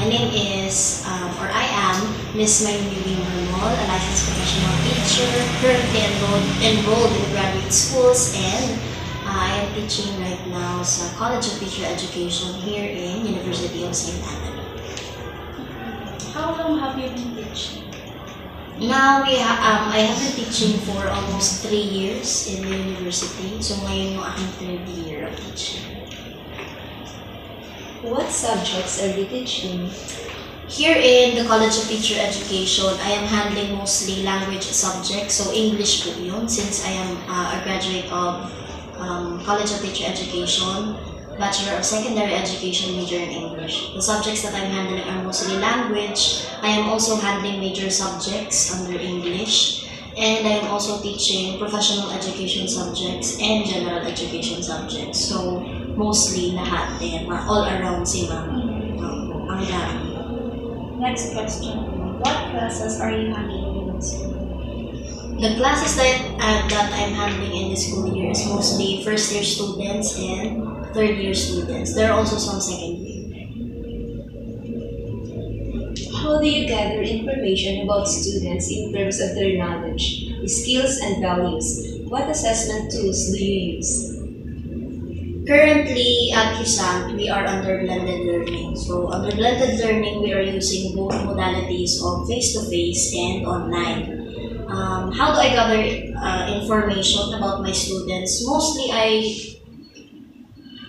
My name is, or I am, Miss MAYUMI, a licensed professional teacher, currently enrolled in graduate schools, and I am teaching right now sa College of Teacher Education here in University of St. Anthony. How long have you been teaching? Now, I have been teaching for almost 3 years in the university. So, ngayon yung aking third year of teaching. What subjects are you teaching? Here in the College of Teacher Education, I am handling mostly language subjects. So, English po yun since I am a graduate of College of Teacher Education, Bachelor of Secondary Education, major in English. The subjects that I'm handling are mostly language. I am also handling major subjects under English. And I am also teaching professional education subjects and general education subjects. So, mostly lahat din, all around sila. Ang dami. Next question. What classes are you handling in school? The classes that I'm handling in this school year is mostly first-year students and third-year students. There are also some second year. How do you gather information about students in terms of their knowledge, skills, and values? What assessment tools do you use? Currently at CUSANT, we are under blended learning. So under blended learning, we are using both modalities of face-to-face and online. How do I gather information about my students? Mostly I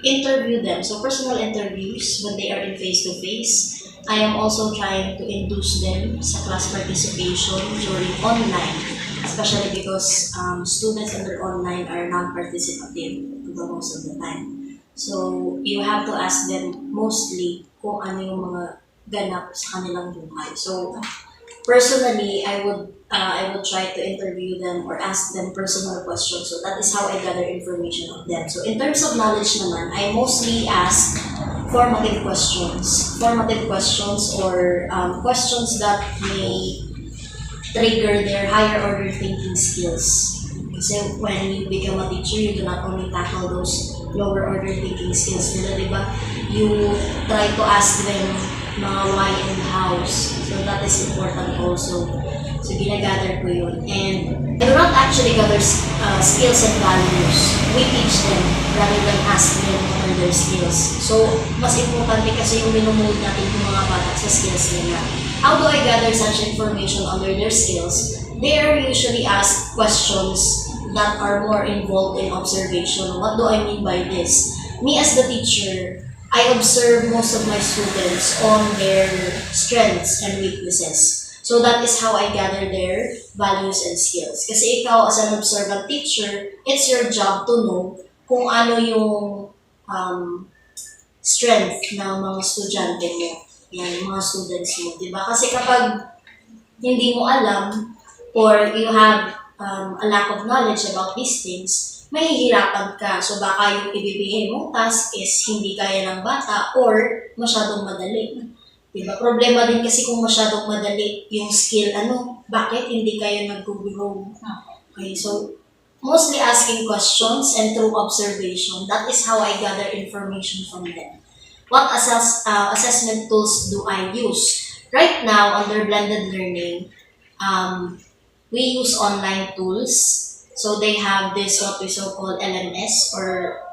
interview them, so personal interviews when they are in face-to-face. I am also trying to induce them sa class participation during online, especially because students under online are non-participative for the most of the time. So, you have to ask them mostly kung ano yung mga ganap sa kanilang buhay. So, personally, I would try to interview them or ask them personal questions. So that is how I gather information of them. So in terms of knowledge naman, I mostly ask formative questions or questions that may trigger their higher order thinking skills. Kasi when you become a teacher, you do not only tackle those lower order thinking skills nila, di ba? You try to ask them mga why and hows. So that is important also. So ginagather ko yun. And I do not actually gather skills and values. We teach them rather than ask them what are their skills. So mas importante kasi yung minumuld natin yung mga bata sa skills nila. How do I gather such information under their skills? They are usually asked questions that are more involved in observation. What do I mean by this? Me as the teacher, I observe most of my students on their strengths and weaknesses. So that is how I gather their values and skills. Kasi ikaw as an observant teacher, it's your job to know kung ano yung strength ng mga estudyante mo, yan, mga students mo, di ba? Kasi kapag hindi mo alam or you have a lack of knowledge about these things, mahihirapan ka. So baka yung ibibigay mong task is hindi kaya ng bata or masyadong madali. Diba? Problema din kasi kung masyadong madali yung skill, bakit hindi kayo nag-grow? Okay, so mostly asking questions and through observation, that is how I gather information from them. What assessment tools do I use? Right now, under blended learning, we use online tools. So they have this what we so-called LMS or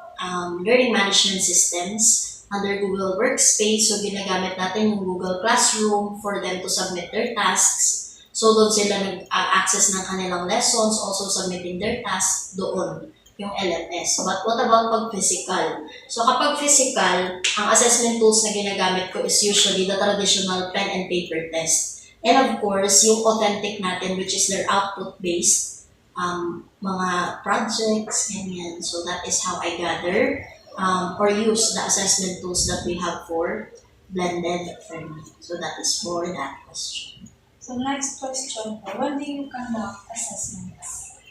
learning management systems under Google Workspace. So ginagamit natin yung Google Classroom for them to submit their tasks. So doon sila nag-access ng kanilang lessons, also submitting their tasks doon, yung LMS. But what about pag physical? So kapag physical, ang assessment tools na ginagamit ko is usually the traditional pen and paper test. And of course, yung authentic natin, which is their output-based mga projects, ganyan. So that is how I gather or use the assessment tools that we have for blended learning. So that is for that question. So next question, when do you conduct assessments?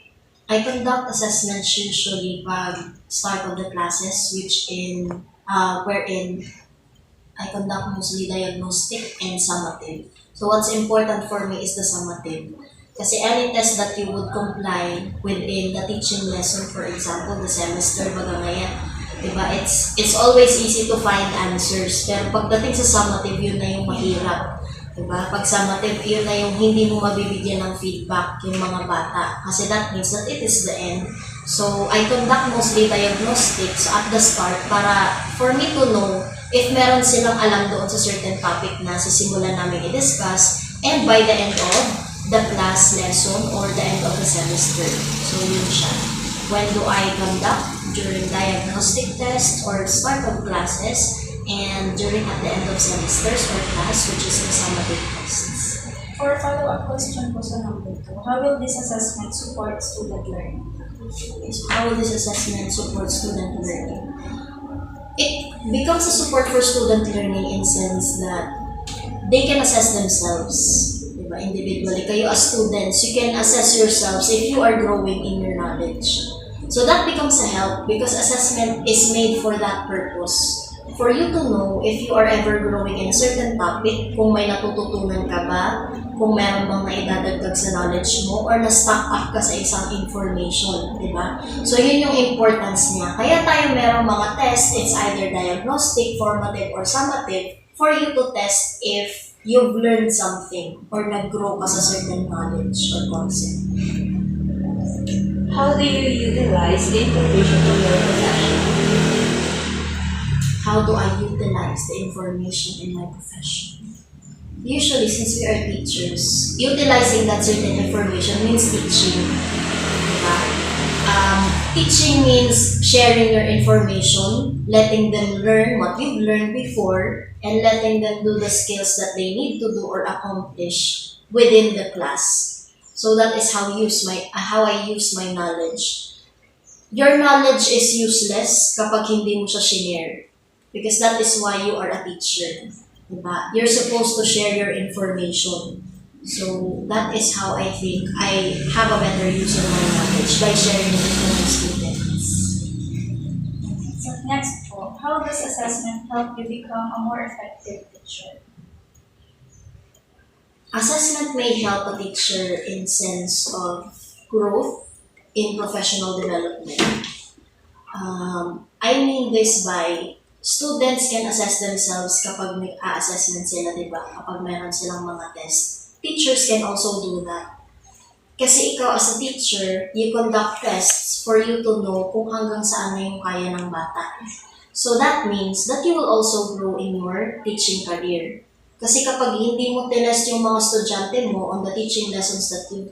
I conduct assessments usually pag start of the classes, wherein I conduct mostly diagnostic and summative. So what's important for me is the summative. Kasi any test that you would comply within the teaching lesson, for example, the semester, baga ngayon, Diba? It's always easy to find answers. Pero pagdating sa summative, yun na yung mahirap. Diba? Pag summative, yun na yung hindi mo mabibigyan ng feedback yung mga bata. Kasi that means that it is the end. So, I conduct mostly diagnostics at the start para for me to know if meron silang alam doon sa certain topic na sisimulan namin i-discuss, and by the end of the class lesson or the end of the semester. So, yun siya. When do I conduct? During diagnostic tests or start of classes, and during at the end of semesters or class, which is the summative tests. For follow-up question po sa number 2, how will this assessment support student learning? So how will this assessment support student learning? It becomes a support for student learning in sense that they can assess themselves, diba, individually. Kayo as students, you can assess yourselves if you are growing in your knowledge. So that becomes a help because assessment is made for that purpose. For you to know if you are ever growing in a certain topic, kung may natututunan ka ba, kung meron bang naidadagdag sa knowledge mo, or na-stuck up ka sa isang information, di ba? So yun yung importance niya. Kaya tayo merong mga test, it's either diagnostic, formative, or summative, for you to test if you've learned something or nag-grow ka sa certain knowledge or concept. How do you utilize the information in your profession? How do I utilize the information in my profession? Usually, since we are teachers, utilizing that certain information means teaching. Diba? Teaching means sharing your information, letting them learn what you've learned before, and letting them do the skills that they need to do or accomplish within the class. So that is how I use my knowledge. Your knowledge is useless kapag hindi mo siya shinare. Because that is why you are a teacher. Diba? You're supposed to share your information. So that is how I think I have a better use of my knowledge by sharing it with my students. So next po, how does assessment help you become a more effective teacher? Assessment may help a teacher in sense of growth in professional development. I mean this by students can assess themselves kapag may assessment sila, di ba? Kapag meron silang mga test. Teachers can also do that. Kasi ikaw as a teacher, you conduct tests for you to know kung hanggang saan na yung kaya ng bata. So that means that you will also grow in your teaching career. Kasi kapag hindi mo tinest yung mga estudyante mo on the teaching lessons that you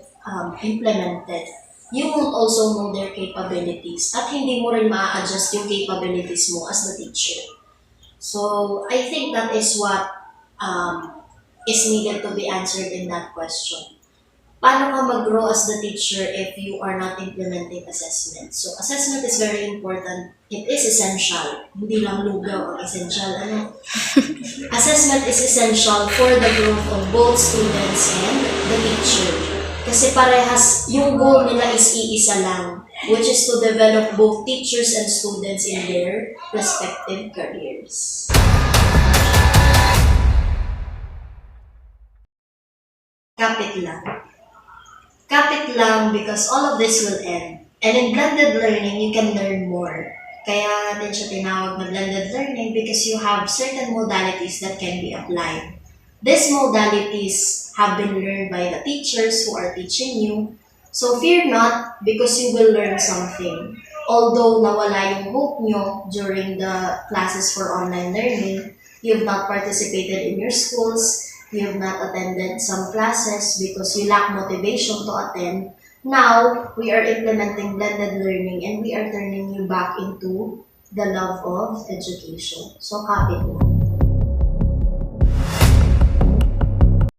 implemented, you won't also know their capabilities at hindi mo rin ma-adjust yung capabilities mo as the teacher. So, I think that is what is needed to be answered in that question. Paano ka mag-grow as the teacher if you are not implementing assessment? So, assessment is very important. It is essential. Hindi lang lugaw ang essential. Assessment is essential for the growth of both students and the teacher. Kasi parehas, yung goal nila is iisa lang, which is to develop both teachers and students in their respective careers. Kapit lang. Kapit lang because all of this will end. And in blended learning, you can learn more. Kaya natin siya tinawag na blended learning because you have certain modalities that can be applied. These modalities have been learned by the teachers who are teaching you. So fear not because you will learn something. Although nawala yung hope nyo during the classes for online learning, you have not participated in your schools, you have not attended some classes because you lack motivation to attend. Now, we are implementing blended learning and we are turning you back into the love of education. So, kapit mo.